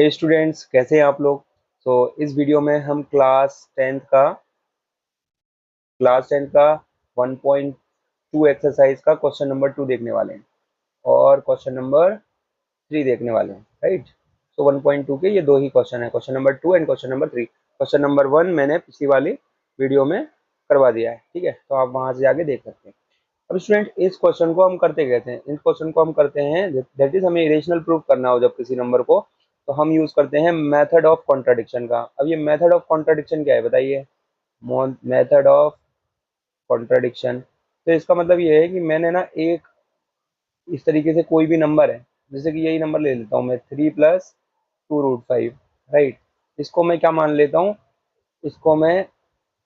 हे students, कैसे हैं आप लोग। इस वीडियो में हम क्लास टेंथ का 1.2 एक्सरसाइज का क्वेश्चन नंबर 2 देखने वाले हैं और क्वेश्चन नंबर 3 देखने वाले हैं, राइट। 1.2 के ये दो ही क्वेश्चन है, question number 2 and question number 3। Question number 1 मैंने पिछली वाली वीडियो में करवा दिया है, ठीक है, तो आप वहां से जाके देख सकते हैं। अब स्टूडेंट, इस क्वेश्चन को हम करते कहते हैं, इस क्वेश्चन को हम करते हैं, दैट इज हमें इरेशनल प्रूफ करना हो जब किसी नंबर को, तो हम यूज करते हैं मेथड ऑफ कॉन्ट्राडिक्शन का। अब ये मेथड ऑफ कॉन्ट्राडिक्शन क्या है बताइए। मेथड ऑफ कॉन्ट्राडिक्शन, तो इसका मतलब ये है कि मैंने ना एक इस तरीके से कोई भी नंबर है, जैसे कि यही नंबर ले लेता हूँ मैं 3+2√5, राइट। इसको मैं क्या मान लेता हूँ, इसको मैं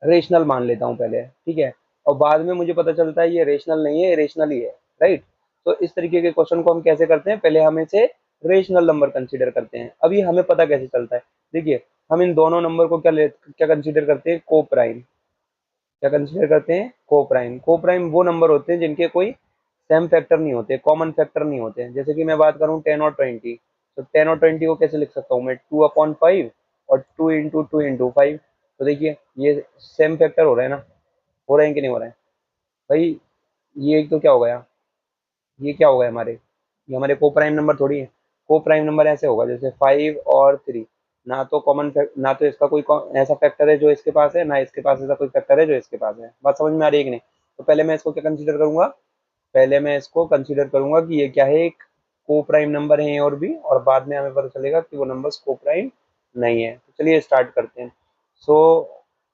रेशनल मान लेता हूँ पहले, ठीक है, और बाद में मुझे पता चलता है ये रेशनल नहीं है, रेशनल ही है, राइट। तो इस तरीके के क्वेश्चन को हम कैसे करते हैं, पहले हम इसे रेशनल नंबर कंसीडर करते हैं। अभी हमें पता कैसे चलता है, देखिए, हम इन दोनों नंबर को क्या कंसीडर करते हैं, को प्राइम। क्या कंसीडर करते हैं, को प्राइम। को प्राइम वो नंबर होते हैं जिनके कोई सेम फैक्टर नहीं होते, कॉमन फैक्टर नहीं होते। जैसे कि मैं बात करूं 10 और 20, तो 10 और 20 को कैसे लिख सकता हूँ मैं, 2/5 और 2 × 2 × 5। तो देखिए ये सेम फैक्टर हो रहे हैं ना, हो रहे हैं कि नहीं हो रहे हैं भाई। ये एक तो क्या हो गया, ये क्या हो गया हमारे, ये हमारे को प्राइम नंबर थोड़ी है। को प्राइम नंबर ऐसे होगा जैसे 5 और 3, ना तो ना तो इसका कोई ऐसा फैक्टर है जो इसके पास है, ना इसके पास ऐसा कोई फैक्टर है जो इसके पास है। बात समझ में आ रही है कि नहीं। तो पहले मैं इसको क्या कंसीडर करूंगा, पहले मैं इसको कंसीडर करूंगा कि ये क्या है, एक को प्राइम नंबर है ए और बी, और बाद में हमें पता चलेगा कि वो नंबर को प्राइम नहीं है। तो चलिए स्टार्ट करते हैं। सो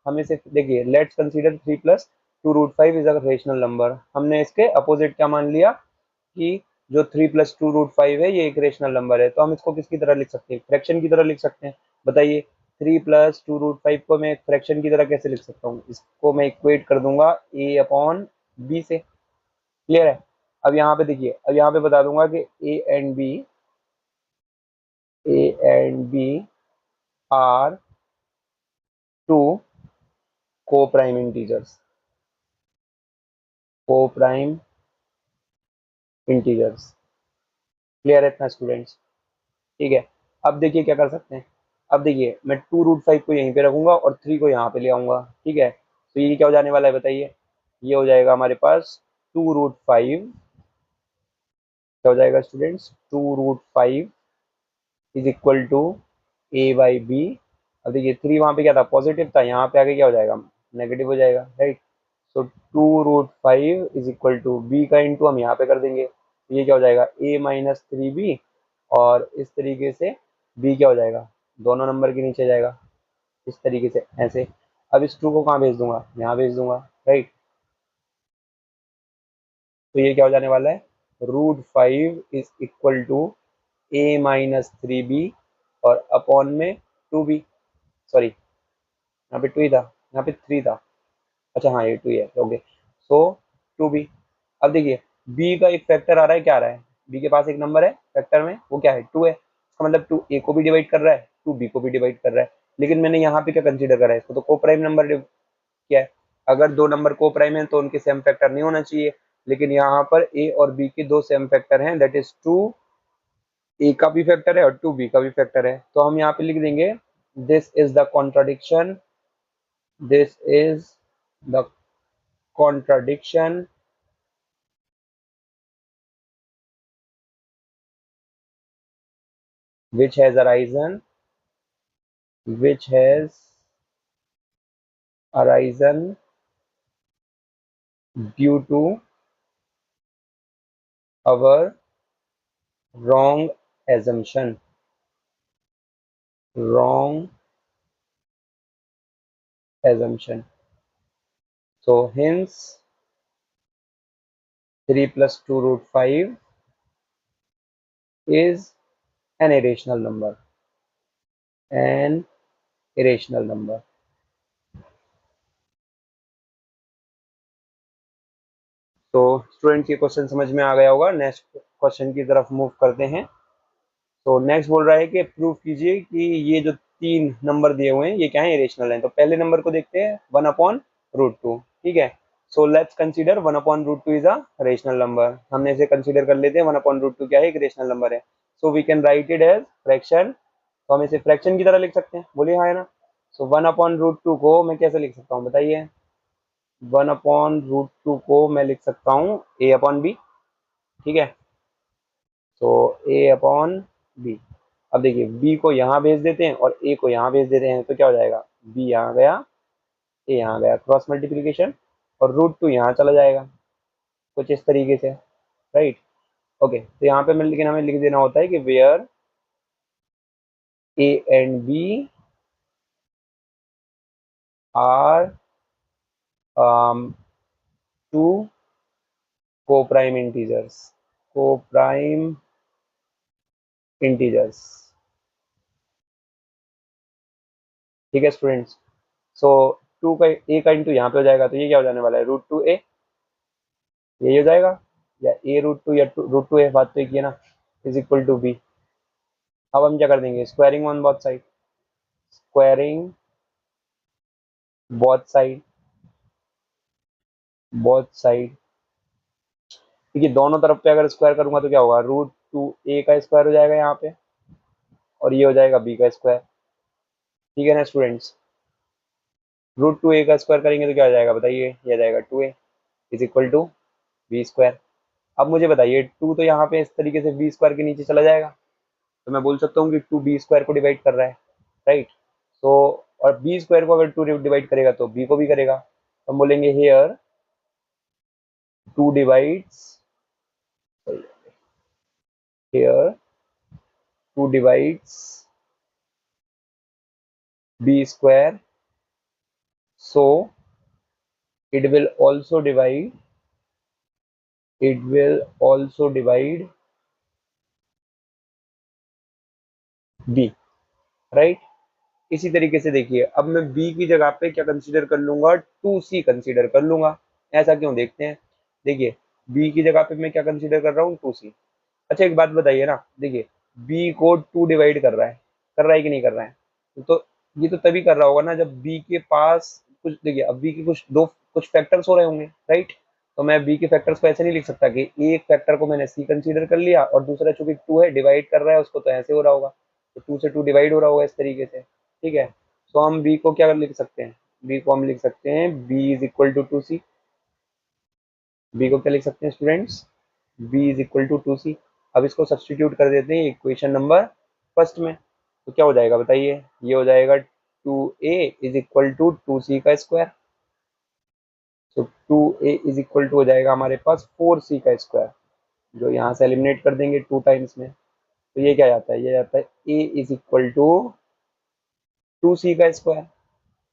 हमें से देखिए, let's consider 3+2√5 is a rational number. हमने इसके अपोजिट क्या मान लिया कि जो 3+2√5 है ये एक रेशनल नंबर है। तो हम इसको किसकी तरह लिख सकते हैं, फ्रैक्शन की तरह लिख सकते हैं। बताइए, 3+2√5 को मैं एक फ्रैक्शन की तरह कैसे लिख सकता हूँ, इसको मैं इक्वेट कर दूंगा a/b से। क्लियर है। अब यहाँ पे देखिए, अब यहाँ पे बता दूंगा कि A and B are two coprime integers, coprime integers. Clear है इतना स्टूडेंट्स, ठीक है। अब देखिए क्या कर सकते हैं, अब देखिए मैं 2√5 को यहीं पे रखूंगा और 3 को यहाँ पे ले आऊंगा, ठीक है। तो ये क्या हो जाने वाला है बताइए, ये हो जाएगा हमारे पास 2√5, क्या हो जाएगा students, 2√5 is equal to a/b। अब देखिए 3 वहां पे क्या था, पॉजिटिव था, यहाँ पे आगे क्या हो जाएगा, नेगेटिव हो जाएगा, राइट। तो 2√5 इज इक्वल टू बी का इंटू हम यहाँ पे कर देंगे, तो ये क्या हो जाएगा, a-3b। और इस तरीके से b क्या हो जाएगा, दोनों नंबर के नीचे जाएगा, इस तरीके से ऐसे। अब इस 2 को कहाँ भेज दूंगा, यहाँ भेज दूंगा, राइट। तो ये क्या हो जाने वाला है, √5 इज इक्वल टू a-3b और अपॉन में 2b, सॉरी यहाँ पे 2 ही था, यहाँ पे 3 था, अच्छा हाँ ये 2 ही है, ओके। सो 2b। अब देखिए b का एक फैक्टर आ रहा है, क्या आ रहा है, b के पास एक नंबर है फैक्टर में, वो क्या है, 2 है। इसका मतलब 2 a को भी डिवाइड कर रहा है, 2 b को भी डिवाइड कर रहा है। लेकिन मैंने यहाँ पे क्या कंसीडर करा है, इसको तो को प्राइम नंबर किया है। अगर दो नंबर को प्राइम है तो उनके सेम फैक्टर नहीं होना चाहिए, लेकिन यहाँ पर a और b के दो सेम फैक्टर हैं, दैट इज 2 a का भी फैक्टर है और 2 b का भी फैक्टर है। तो हम यहाँ पे लिख देंगे, this is the contradiction, this is the contradiction which has arisen due to our wrong assumption, wrong assumption. So hence 3+2√5 is an irrational number, an irrational number. तो स्टूडेंट ये क्वेश्चन समझ में आ गया होगा। नेक्स्ट क्वेश्चन की तरफ move करते हैं। तो नेक्स्ट बोल रहा है कि प्रूफ कीजिए कि ये जो 3 नंबर दिए हुए हैं ये क्या है, इरेशनल है। तो पहले नंबर को देखते हैं, 1/√2, ठीक है। So let's consider 1/√2 is a rational number. हमने इसे कंसीडर कर लेते हैं, 1/√2 क्या है, एक रेशनल नंबर है। So we can write it as fraction तो हम इसे फ्रैक्शन की तरह लिख सकते हैं, बोलिए हाँ है ना। सो 1/√2 को मैं कैसे लिख सकता हूँ बताइए। 1/√2 को मैं लिख सकता हूँ a/b, ठीक है। तो a/b। अब देखिए b को यहाँ भेज देते हैं और a को यहाँ भेज देते हैं, तो क्या हो जाएगा, b यहाँ गया, a यहाँ गया, क्रॉस मल्टीप्लीकेशन, और √2 यहाँ चला जाएगा, कुछ इस तरीके से, राइट। ओके, तो यहाँ पे मैं लेकिन हमें लिख देना होता है कि where a and b are two co-prime integers, ठीक है स्टूडेंट्स। सो टू का ए का इंटू यहाँ पे हो जाएगा, तो ये क्या हो जाने वाला है, √2a, यही हो जाएगा, या a√2 या √2a, बात तो एक ही है ना, इज इक्वल टू b। अब हम क्या कर देंगे, squaring on both side, squaring both side, both side, देखिए दोनों तरफ पे अगर स्क्वायर करूंगा तो क्या होगा, √2a का स्क्वायर हो जाएगा यहाँ पे, और ये हो जाएगा b का स्क्वायर, ठीक है ना स्टूडेंट्स। √2a का स्क्वायर करेंगे तो क्या हो जाएगा बताइए, ये आ जाएगा 2a is equal to B square. अब मुझे बताइए, 2 तो यहाँ पे इस तरीके से बी स्क्वायर के नीचे चला जाएगा, तो मैं बोल सकता हूँ कि 2 बी स्क्वायर को डिवाइड कर रहा है, राइट। तो और बी स्क्वायर को अगर 2 डिवाइड करेगा तो बी को भी करेगा, तो हम बोलेंगे here 2 divides, here 2 divides B square, so it will also divide, it will also divide b, right. इसी तरीके से देखिए, अब मैं b की जगह पे क्या कंसीडर कर लूंगा, 2c कंसीडर कर लूंगा। ऐसा क्यों, देखते हैं। देखिए b की जगह पे मैं क्या कंसीडर कर रहा हूँ, 2c। अच्छा एक बात बताइए ना, देखिए b को 2 डिवाइड कर रहा है कि नहीं कर रहा है, तो ये तो तभी कर रहा होगा ना जब b के पास कुछ, देखिए अब b के कुछ फैक्टर्स हो रहे होंगे, राइट। तो मैं b के फैक्टर्स को ऐसे नहीं लिख सकता कि एक फैक्टर को मैंने c कंसीडर कर लिया और दूसरा चूंकि 2 है डिवाइड कर रहा है उसको, तो ऐसे हो रहा होगा, तो 2 से 2 डिवाइड हो रहा होगा इस तरीके से, ठीक है। तो हम b को क्या लिख सकते हैं, b को हम लिख सकते हैं b is equal to 2c। b को क्या लिख सकते हैं students, b is equal to 2c। अब इसको सब्सटीट्यूट कर देते हैं इक्वेशन नंबर फर्स्ट में, तो क्या हो जाएगा बताइए, ये हो जाएगा 2a is equal to 2c का स्क्वायर, तो 2a इज इक्वल टू हो जाएगा हमारे पास 4c का स्क्वायर, जो यहाँ से एलिमिनेट कर देंगे 2 टाइम्स में, तो ये क्या जाता है, ये जाता है a is equal to 2c का स्क्वायर।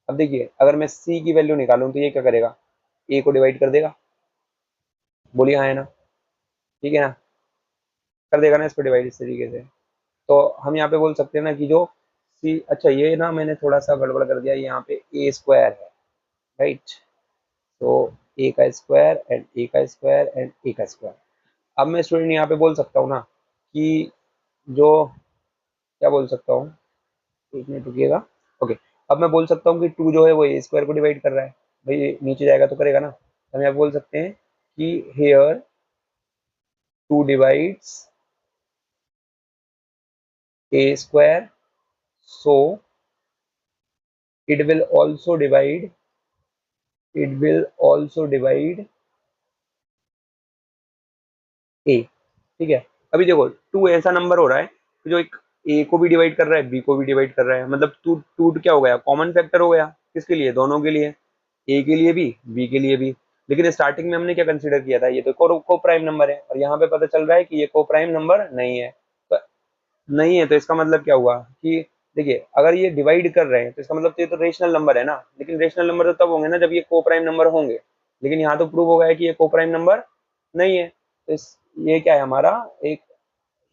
अब देखिए अगर मैं c की वैल्यू निकालूं तो ये क्या करेगा, a को डिवाइड कर देगा, बोलिए हाँ है ना, ठीक है ना, कर देगा ना इसको डिवाइड इस तरीके से। तो हम यहाँ पे बोल सकते हैं ना कि जो सी, अच्छा ये ना मैंने थोड़ा सा गड़बड़ कर दिया, यहाँ पे ए स्क्वायर है, राइट। तो ए का स्क्वायर एंड ए का स्क्वायर एंड ए का स्क्वायर। अब मैं स्टूडेंट यहाँ पे बोल सकता हूँ ना कि जो, क्या बोल सकता हूँ, एक मिनट रुकिएगा। ओके, अब मैं बोल सकता हूँ कि 2 जो है वो ए स्क्वायर को डिवाइड कर रहा है, भाई ये नीचे जाएगा तो करेगा ना। हम यहाँ बोल सकते हैं कि here 2 divides A square, so it will also divide, it will also divide a, ठीक है। अभी देखो 2 ऐसा नंबर हो रहा है कि जो एक a को भी डिवाइड कर रहा है, b को भी डिवाइड कर रहा है, मतलब 2 क्या हो गया, कॉमन फैक्टर हो गया, किसके लिए, दोनों के लिए, a के लिए भी b के लिए भी। लेकिन स्टार्टिंग में हमने क्या कंसीडर किया था, ये तो को प्राइम नंबर है, और यहाँ पे पता चल रहा है कि ये को प्राइम नंबर नहीं है। तो नहीं है तो इसका मतलब क्या हुआ कि, देखिए अगर ये डिवाइड कर रहे हैं तो इसका मतलब तो ये तो रेशनल नंबर है ना, लेकिन रेशनल नंबर तो तब होंगे ना जब ये को प्राइम नंबर होंगे, लेकिन यहाँ तो प्रूव हो गया है कि ये को प्राइम नंबर नहीं है। तो इस, ये क्या है हमारा एक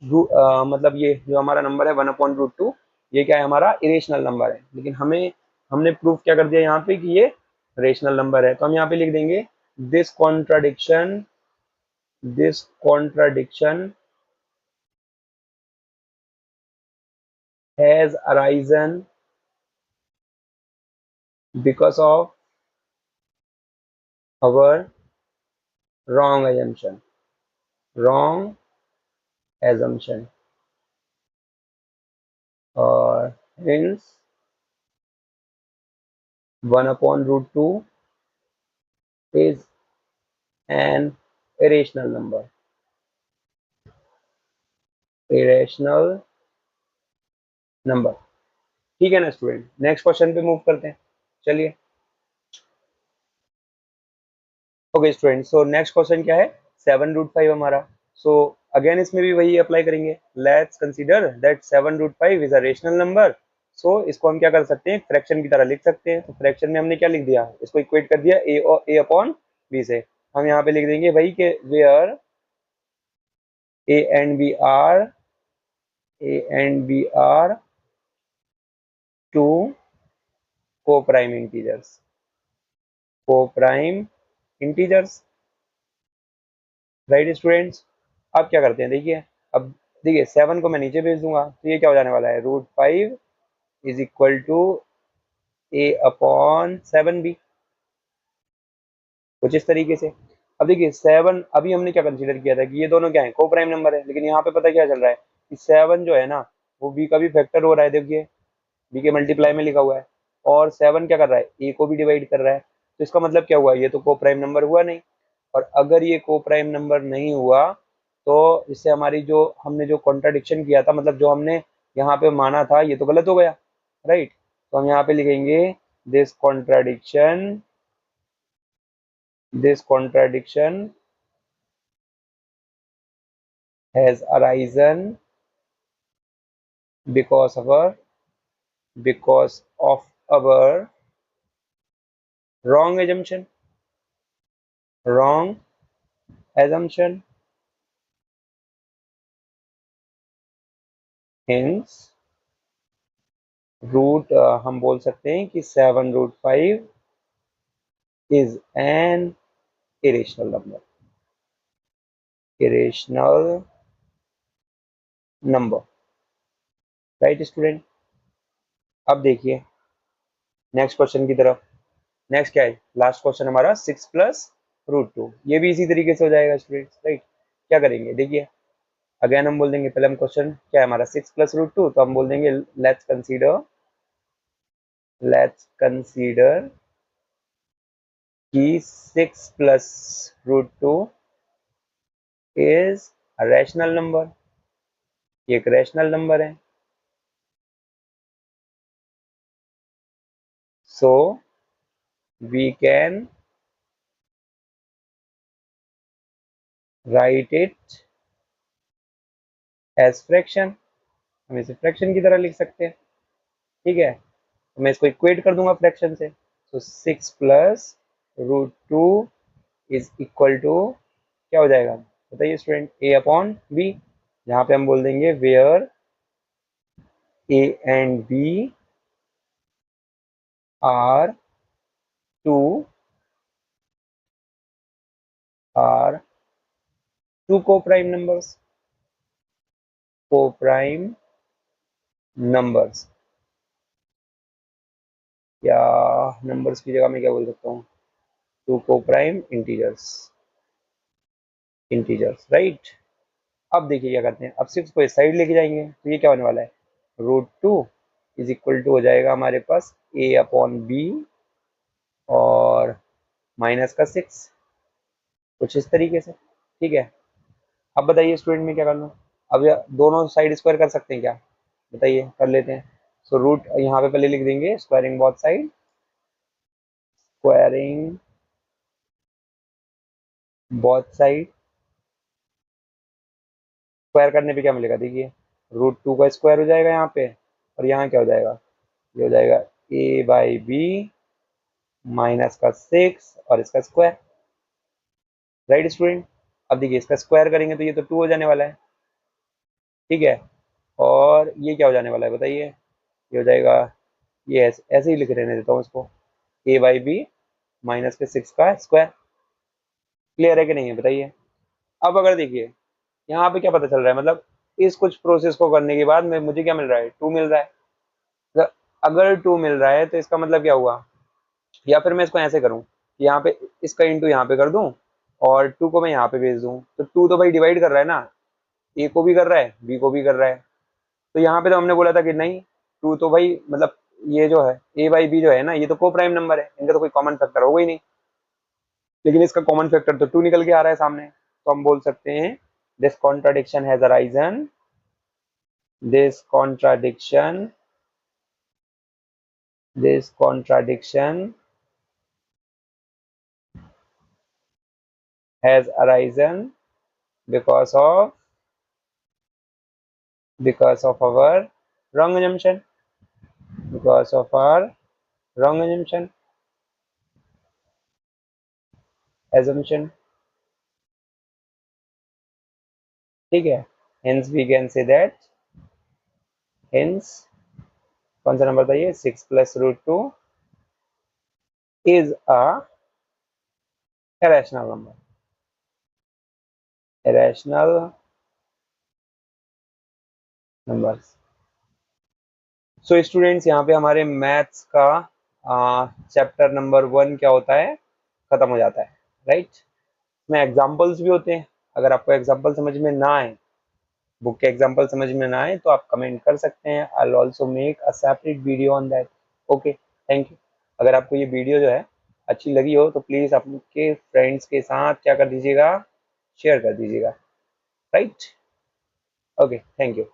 मतलब ये जो हमारा नंबर है 1/√2, ये क्या है हमारा इरेशनल नंबर है, लेकिन हमने प्रूफ क्या कर दिया यहाँ पे कि ये रेशनल नंबर है। तो हम यहाँ पे लिख देंगे this contradiction, this contradiction has arisen because of our wrong assumption, wrong assumption, और hence 1/√2 is an irrational number। ठीक है ना स्टूडेंट, नेक्स्ट क्वेश्चन पे मूव करते हैं, चलिए। Okay student, so next question क्या है, 7√5 हमारा। सो अगेन इसमें भी वही अप्लाई करेंगे। Let's consider that 7√5 is a rational number. So इसको हम क्या कर सकते हैं, फ्रैक्शन की तरह लिख सकते हैं। तो फ्रैक्शन में हमने क्या लिख दिया, इसको इक्वेट कर दिया ए अपॉन बी से। हम यहाँ पे लिख देंगे वही के where A and B are two coprime integers. Right students, अब क्या करते हैं, देखिए। अब देखिए 7 को मैं नीचे भेज दूंगा तो ये क्या हो जाने वाला है, √5 is equal to A upon 7b, कुछ इस तरीके से। अब देखिए 7, अभी हमने क्या कंसीडर किया था कि ये दोनों क्या है, को प्राइम नंबर है। लेकिन यहाँ पे पता क्या चल रहा है कि 7 जो है ना, वो b का भी फैक्टर हो रहा है। देखिए b के मल्टीप्लाई में लिखा हुआ है, और 7 क्या कर रहा है, a को भी डिवाइड कर रहा है। तो इसका मतलब क्या हुआ, ये तो को प्राइम नंबर हुआ नहीं। और अगर ये को प्राइम नंबर नहीं हुआ तो इससे हमारी जो हमने जो कॉन्ट्राडिक्शन किया था, मतलब जो हमने यहाँ पे माना था, ये तो गलत हो गया। राइट, तो हम यहाँ पे लिखेंगे this contradiction has arisen because of our wrong assumption, hence root हम बोल सकते हैं कि 7√5 is an irrational number। Right student, अब देखिए नेक्स्ट क्वेश्चन की तरफ। नेक्स्ट क्या है, लास्ट क्वेश्चन हमारा 6+√2। ये भी इसी तरीके से हो जाएगा स्टूडेंट्स। राइट, क्या करेंगे, देखिए अगेन हम बोल देंगे, पहले हम क्वेश्चन क्या है हमारा 6+√2, तो हम बोल देंगे लेट्स कंसीडर कि 6+√2 इज अ रैशनल नंबर, ये एक रैशनल नंबर है। So we can write it as fraction, हम इसे फ्रैक्शन की तरह लिख सकते हैं। ठीक है, तो मैं इसको इक्वेट कर दूंगा फ्रैक्शन से। तो 6+√2 इज इक्वल टू क्या हो जाएगा, बताइए स्टूडेंट, ए अपॉन बी। यहाँ पे हम बोल देंगे where A and B are two are two coprime numbers, या नंबर्स की जगह मैं क्या बोल सकता हूँ, टू को-प्राइम इंटीजर्स। राइट, अब देखिए क्या करते हैं, अब 6 को इस साइड लेके जाएंगे तो ये क्या होने वाला है, √2 इज इक्वल टू हो जाएगा हमारे पास ए अपॉन बी और माइनस का 6, कुछ इस तरीके से। ठीक है, अब बताइए स्टूडेंट में क्या करना। अब दोनों साइड स्क्वायर कर सकते हैं क्या, बताइए, कर लेते हैं। सो रूट यहाँ पे पहले लिख देंगे स्क्वायरिंग बोथ साइड। स्क्वायर करने पे क्या मिलेगा, देखिए √2 का स्क्वायर हो जाएगा यहाँ पे, और यहाँ क्या हो जाएगा, ये हो जाएगा a/b माइनस का 6 और इसका स्क्वायर। राइट स्टूडेंट, अब देखिए इसका स्क्वायर करेंगे तो ये तो 2 हो जाने वाला है। ठीक है, और ये क्या हो जाने वाला है बताइए, ये हो जाएगा, ये ऐसे ही लिख रहने देता हूँ इसको, a/b माइनस के 6 का स्क्वायर। क्लियर है कि नहीं है बताइए। अब अगर देखिए यहाँ पे क्या पता चल रहा है, मतलब इस कुछ प्रोसेस को करने के बाद में मुझे क्या मिल रहा है, 2 मिल रहा है। अगर 2 मिल रहा है तो इसका मतलब क्या हुआ, या फिर मैं इसको ऐसे करूं कि यहाँ पे इसका इंटू यहाँ पे कर दूं और 2 को मैं यहाँ पे भेज दूं, तो 2 तो भाई डिवाइड कर रहा है ना, ए को भी कर रहा है बी को भी कर रहा है। तो यहाँ पे तो हमने बोला था कि नहीं, 2 तो भाई मतलब ये जो है a बाई बी जो है ना, ये तो को प्राइम नंबर है, इनका तो कोई कॉमन फैक्टर होगा ही नहीं, लेकिन इसका कॉमन फैक्टर तो 2 निकल के आ रहा है सामने, तो हम बोल सकते हैं this contradiction has arisen, this contradiction, this contradiction has arisen because of our wrong assumption, because of our wrong assumption, ठीक है। hence we can say that, hence कौन सा नंबर था ये, 6 plus root 2 is a irrational number, irrational numbers। So students यहाँ पे हमारे maths का चैप्टर नंबर 1 क्या होता है, खत्म हो जाता है, राइट। इसमें एग्जाम्पल्स भी होते हैं, अगर आपको एग्जाम्पल समझ में ना आए, बुक के एग्जाम्पल समझ में ना आए, तो आप कमेंट कर सकते हैं, I will also make a separate video on that. Okay, thank you. अगर आपको ये वीडियो जो है अच्छी लगी हो तो प्लीज़ आपके फ्रेंड्स के साथ क्या कर दीजिएगा, शेयर कर दीजिएगा, राइट। Okay, thank you.